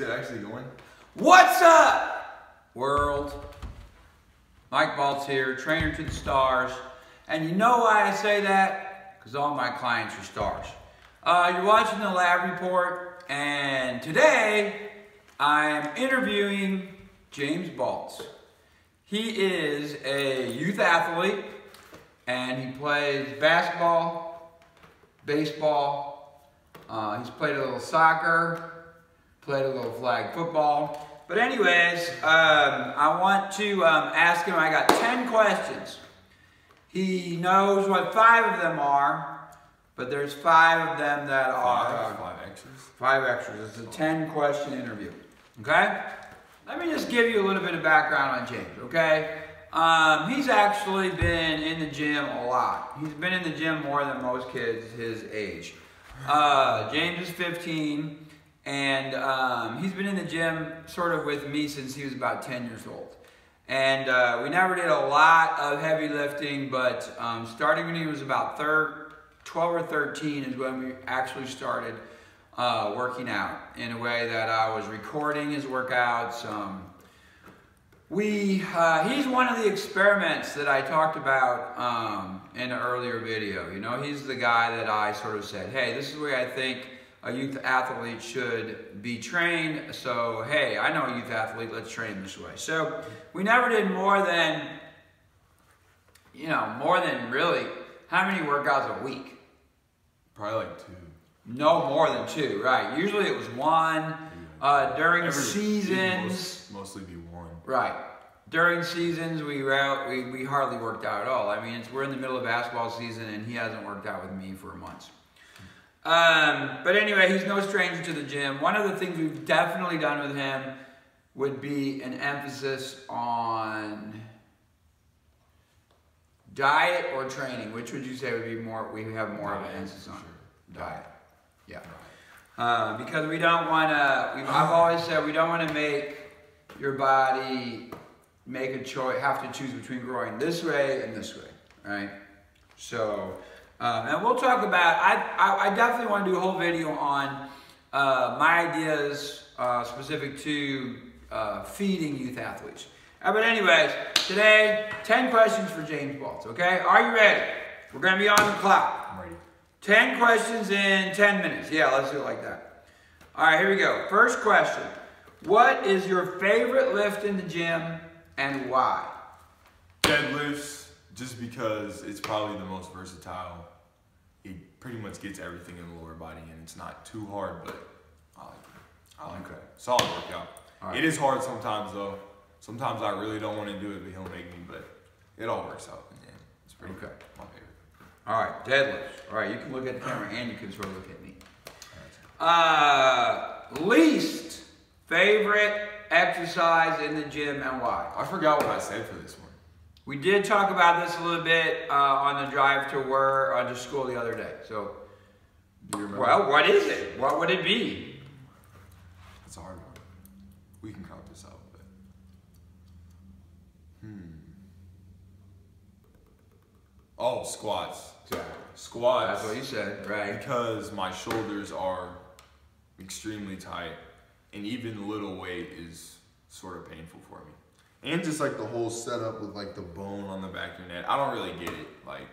Is it actually going? What's up, world? Mike Baltz here, trainer to the stars. And you know why I say that? Because all my clients are stars. You're watching the lab report, and today I'm interviewing James Baltz. He is a youth athlete, and he plays basketball, baseball. He's played a little soccer, played a little flag football. But anyways, I want to ask him, I got 10 questions. He knows what 5 of them are, but there's 5 of them that are... 5 extras? 5 extras. It's a 10-question interview, okay? Let me just give you a little bit of background on James, okay? He's actually been in the gym a lot. He's been in the gym more than most kids his age. James is 15, and he's been in the gym sort of with me since he was about 10 years old. And we never did a lot of heavy lifting, but starting when he was about 12 or 13 is when we actually started working out in a way that I was recording his workouts. He's one of the experiments that I talked about in an earlier video. You know, he's the guy that I sort of said, hey, this is the way I think a youth athlete should be trained. So, hey, I know a youth athlete, let's train this way. So we never did more than, really, how many workouts a week? Probably like 2. No more than 2, right. Usually it was 1. During seasons. Mostly be 1. Right. During seasons, we hardly worked out at all. I mean, we're in the middle of basketball season, and he hasn't worked out with me for months. But anyway, he's no stranger to the gym. One of the things we've definitely done with him would be an emphasis on diet or training. Which would you say would be more? We have more of an emphasis on diet. Yeah. Because we don't want to. I've always said we don't want to make your body make a choice, have to choose between growing this way and this way, right? So, and we'll talk about, I definitely want to do a whole video on my ideas specific to feeding youth athletes. But anyways, today, 10 questions for James Baltz, okay? Are you ready? We're going to be on the clock. I'm ready. 10 questions in 10 minutes. Yeah, let's do it like that. All right, here we go. First question. What is your favorite lift in the gym and why? Deadlifts, just because it's probably the most versatile. It pretty much gets everything in the lower body, and it's not too hard, but I like it. Solid workout. Right. It is hard sometimes, though. Sometimes I really don't want to do it, but he'll make me, but it all works out in the end. It's pretty good. My favorite. All right, deadlifts. All right, you can look at the camera and you can sort of look at me. Least favorite exercise in the gym and why? I forgot what I said for this one. We did talk about this a little bit on the drive to school the other day. So, do you remember? Well, what is it? What would it be? It's a hard one. We can count this out, but oh, squats. Exactly. Squats. That's what you said, right? Because my shoulders are extremely tight, and even little weight is sort of painful for me. And just like the whole setup with like the bone on the back of your neck, I don't really get it. Like,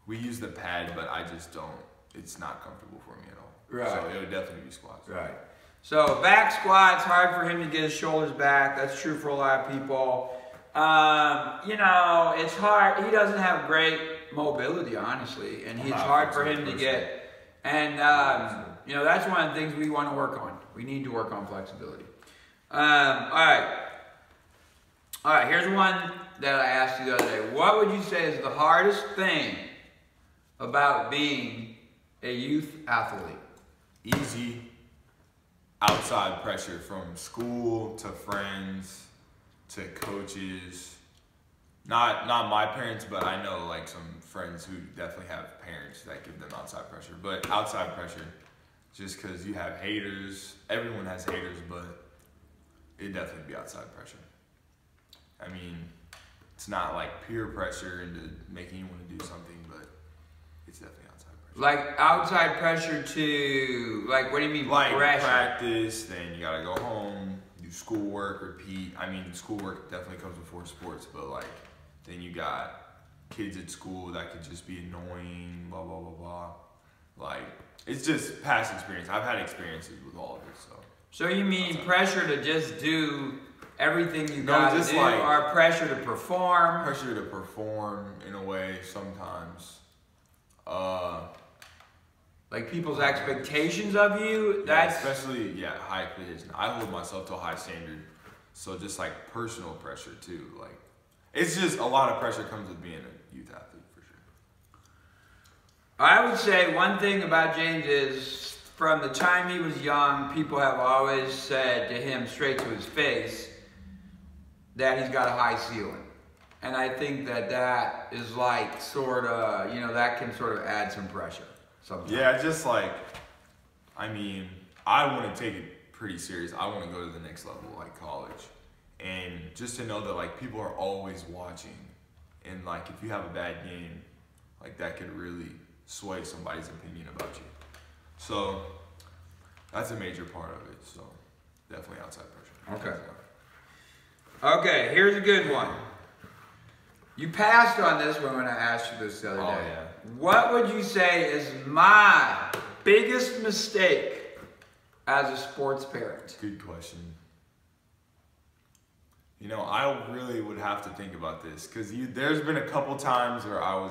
we use the pad, but I just don't. It's not comfortable for me at all. Right. So it would definitely be squats. Right. So back squats, hard for him to get his shoulders back. That's true for a lot of people. It's hard. He doesn't have great mobility, honestly, and it's hard for him to get. And that's one of the things we want to work on. We need to work on flexibility. All right, here's one that I asked you the other day. What would you say is the hardest thing about being a youth athlete? Easy outside pressure from school to friends to coaches. Not my parents, but I know like some friends who definitely have parents that give them outside pressure. But outside pressure, just because you have haters. Everyone has haters, but it'd definitely be outside pressure. I mean, it's not like peer pressure into making you want to do something, but it's definitely outside Like outside pressure to, like, what do you mean Like pressure? practice, then you gotta go home, do schoolwork, repeat. I mean, schoolwork definitely comes before sports, but like, then you got kids at school that could just be annoying, blah, blah, blah, blah. Like, it's just past experience. I've had experiences with all of it, so. So you mean pressure to just do everything you No, gotta just do, like- or pressure to perform? Pressure to perform in a way sometimes. Like people's expectations of you? Yeah, That's especially, high expectations. I hold myself to a high standard. So just like personal pressure too. Like, it's just a lot of pressure comes with being a youth athlete for sure. I would say one thing about James is from the time he was young, people have always said to him straight to his face that he's got a high ceiling. And I think that is like sort of, that can sort of add some pressure sometimes. Yeah, just like, I mean, I want to take it pretty serious. I want to go to the next level, like college. And just to know that like people are always watching. And like if you have a bad game, like that could really sway somebody's opinion about you. So that's a major part of it. So definitely outside pressure. Okay, here's a good one. You passed on this one when I asked you this the other day. Yeah. What would you say is my biggest mistake as a sports parent? Good question. I really would have to think about this because there's been a couple times where I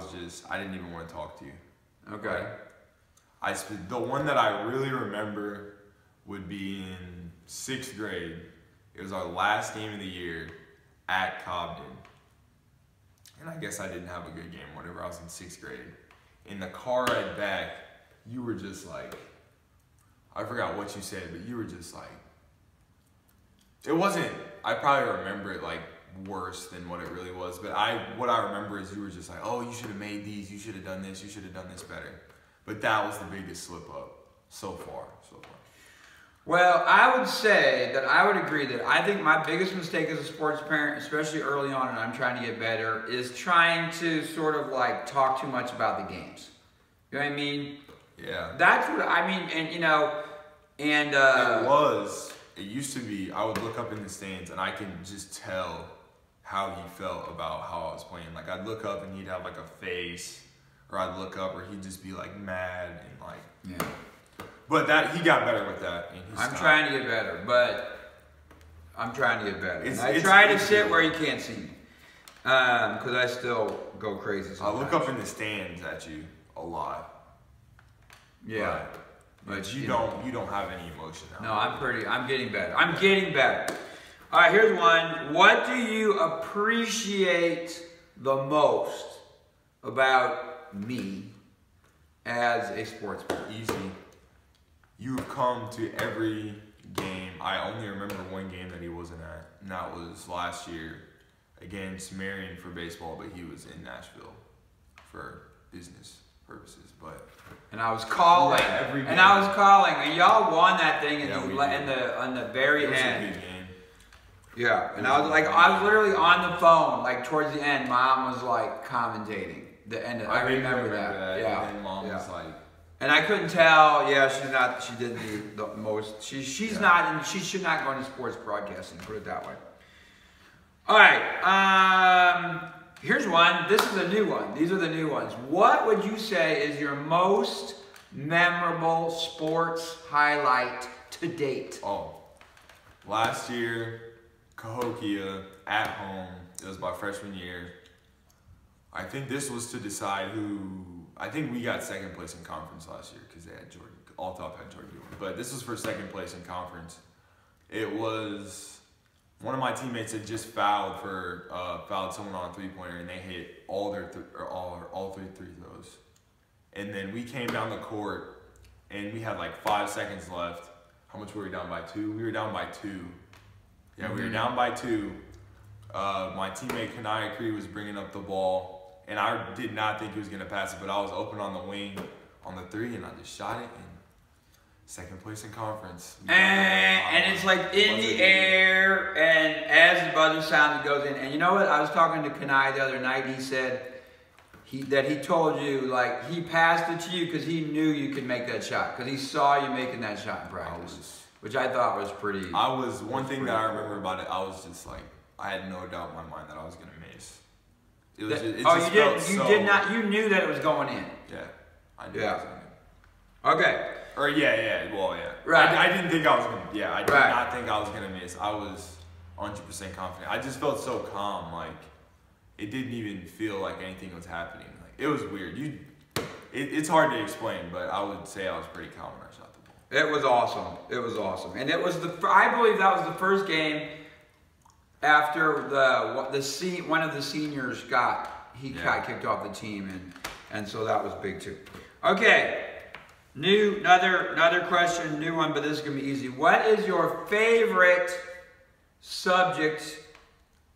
didn't even want to talk to you. Okay. The one that I really remember would be in 6th grade. It was our last game of the year at Cobden. And I guess I didn't have a good game, whatever. I was in 6th grade. In the car ride back, you were just like, I forgot what you said, but you were just like, it wasn't, I probably remember it like worse than what it really was, but what I remember is you were just like, oh, you should have made these, you should have done this, you should have done this better. But that was the biggest slip up so far. Well, I would say that I would agree that I think my biggest mistake as a sports parent, especially early on and I'm trying to get better, is trying to sort of like talk too much about the games. You know what I mean? Yeah. That's what I mean, and it used to be, I would look up in the stands and I can just tell how he felt about how I was playing. Like I'd look up and he'd have like a face, or I'd look up or he'd just be like mad and like, yeah. But he got better with that. I'm trying to get better, I It's try to sit where you can't see me, because I still go crazy sometimes. I look up in the stands at you a lot. Yeah. But you don't have any emotion now. No, I'm getting better. All right, here's one. What do you appreciate the most about me as a sports parent? Easy. You've come to every game. I only remember one game that he wasn't at, and that was last year against Marion for baseball, but he was in Nashville for business purposes. And I was calling, and y'all won that thing in the very It was end. a good game. Yeah, and I was literally on the phone, like towards the end. Mom was like commentating the end. I remember that. Yeah, And then Mom was like, and I couldn't tell. Yeah, she did the most. She should not go into sports broadcasting. Put it that way. All right. Here's one. This is a new one. These are the new ones. What would you say is your most memorable sports highlight to date? oh, last year, Cahokia at home. It was my freshman year. I think this was to decide I think we got second place in conference last year because they had Georgia. Althoff had Georgia. But this was for second place in conference. It was one of my teammates had just fouled someone on a 3-pointer, and they hit all three free throws. And then we came down the court, and we had like 5 seconds left. How much were we down by? 2? We were down by 2. Yeah, we were down by 2. My teammate Kanai Cree was bringing up the ball, and I did not think he was going to pass it, but I was open on the wing on the 3, and I just shot it. And second place in conference. And it's like in the air, and as the buzzer sound, it goes in. And you know what? I was talking to Kanai the other night, and he said that he told you, like, he passed it to you because he knew you could make that shot, because he saw you making that shot in practice, which I thought was pretty. One thing that I remember about it, I was just like, I had no doubt in my mind that I was gonna miss. It was. You knew that it was going in. Yeah, I knew it was going in. Okay. Or well, yeah. Right. I didn't think I was gonna. Yeah, I did not think I was gonna miss. I was 100% confident. I just felt so calm, like it didn't even feel like anything was happening. Like it was weird. It's hard to explain, but I would say I was pretty calm when I shot the ball. It was awesome. It was awesome, and it was I believe that was the first game after one of the seniors got kicked off the team, and so that was big too. Okay. Another question, new one, but this is gonna be easy. What is your favorite subject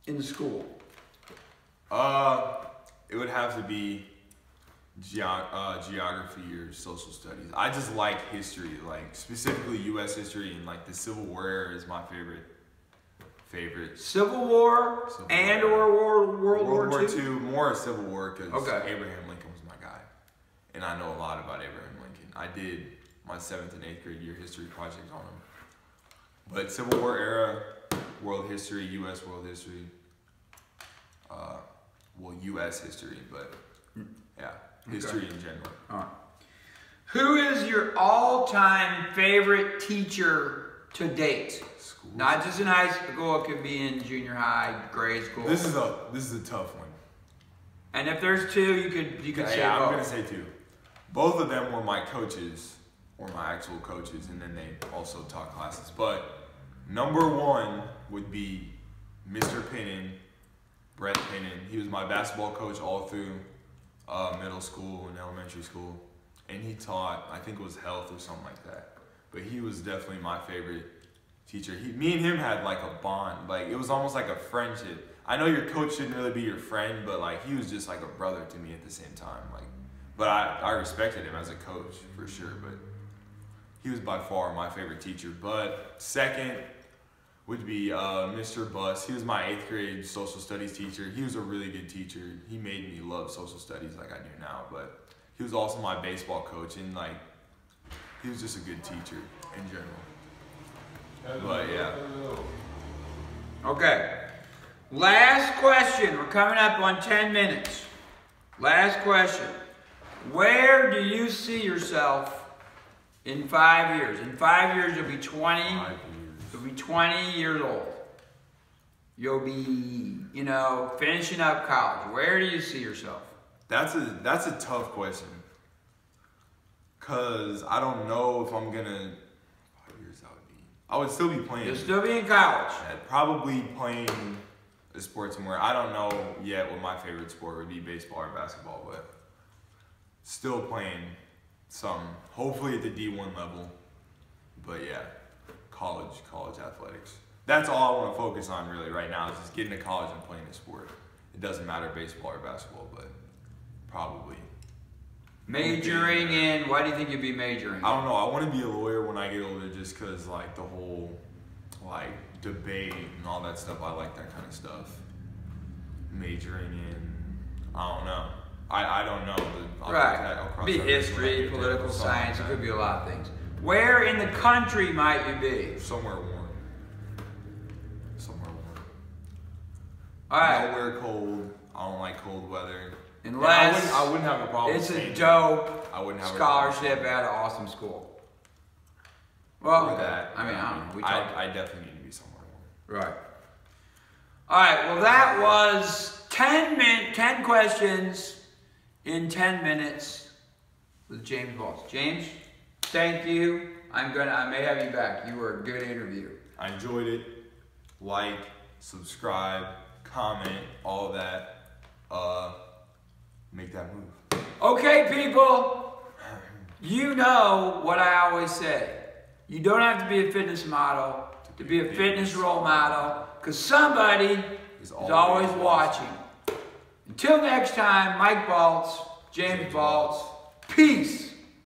in school? It would have to be geography or social studies. I just like history, like specifically U.S. history, and like the Civil War era is my favorite. Civil War or World War II? More Civil War because Okay. Abraham Lincoln was my guy, and I know a lot about Abraham Lincoln. I did my 7th and 8th grade year history project on him. But Civil War era, world history, U.S. world history, U.S. history, but yeah, history in general. All right. Who is your all-time favorite teacher to date? School. Not just in high school, it could be in junior high, grade school. This is a tough one. And if there's two, you could say I'm both. gonna say two. Both of them were my coaches, or my actual coaches, and then they also taught classes. But number one would be Mr. Pinnon, Brett Pinnon. He was my basketball coach all through middle school and elementary school. And he taught, I think it was health or something like that. But he was definitely my favorite teacher. Me and him had like a bond. Like it was almost like a friendship. I know your coach shouldn't really be your friend, but like he was just like a brother to me at the same time. Like, but I respected him as a coach for sure. But he was by far my favorite teacher. But second would be Mr. Baltz. He was my 8th grade social studies teacher. He was a really good teacher. He made me love social studies like I do now. But he was also my baseball coach, and like he was just a good teacher in general. But yeah. Okay. Last question. We're coming up on 10 minutes. Last question. Where do you see yourself in 5 years? In 5 years, you'll be 20. 5 years. You'll be 20 years old. You'll be, finishing up college. Where do you see yourself? That's a tough question. Cause I don't know if I'm gonna. 5 years I would be. I would still be playing. You'll still be in college. Probably playing a sport somewhere. I don't know yet what my favorite sport would be, baseball or basketball, but still playing some. Hopefully at the D1 level. But yeah, college athletics. That's all I want to focus on really right now is just getting to college and playing a sport. It doesn't matter baseball or basketball, but probably. Majoring in, why do you think you'd be majoring? I don't know. I want to be a lawyer when I get older just because, like, the whole, like, debate and all that stuff. I like that kind of stuff. Majoring in, I don't know. I don't know. Right. Be history, political science. It could be a lot of things. Where in the country might you be? Somewhere warm. Somewhere warm. All right. Nowhere cold. I don't like cold weather. Unless I wouldn't have a problem. It's a dope I wouldn't have scholarship at an awesome school. Well, that. I don't know. I definitely need to be somewhere warm. Right. All right. Well, that was 10 questions in 10 minutes with James Baltz. James, thank you. I may have you back. You were a good interview. I enjoyed it. Like, subscribe, comment, all of that. Make that move. Okay, people. You know what I always say. You don't have to be a fitness model to be a fitness role model, because somebody is always watching. Until next time, Mike Baltz, James Baltz. Peace.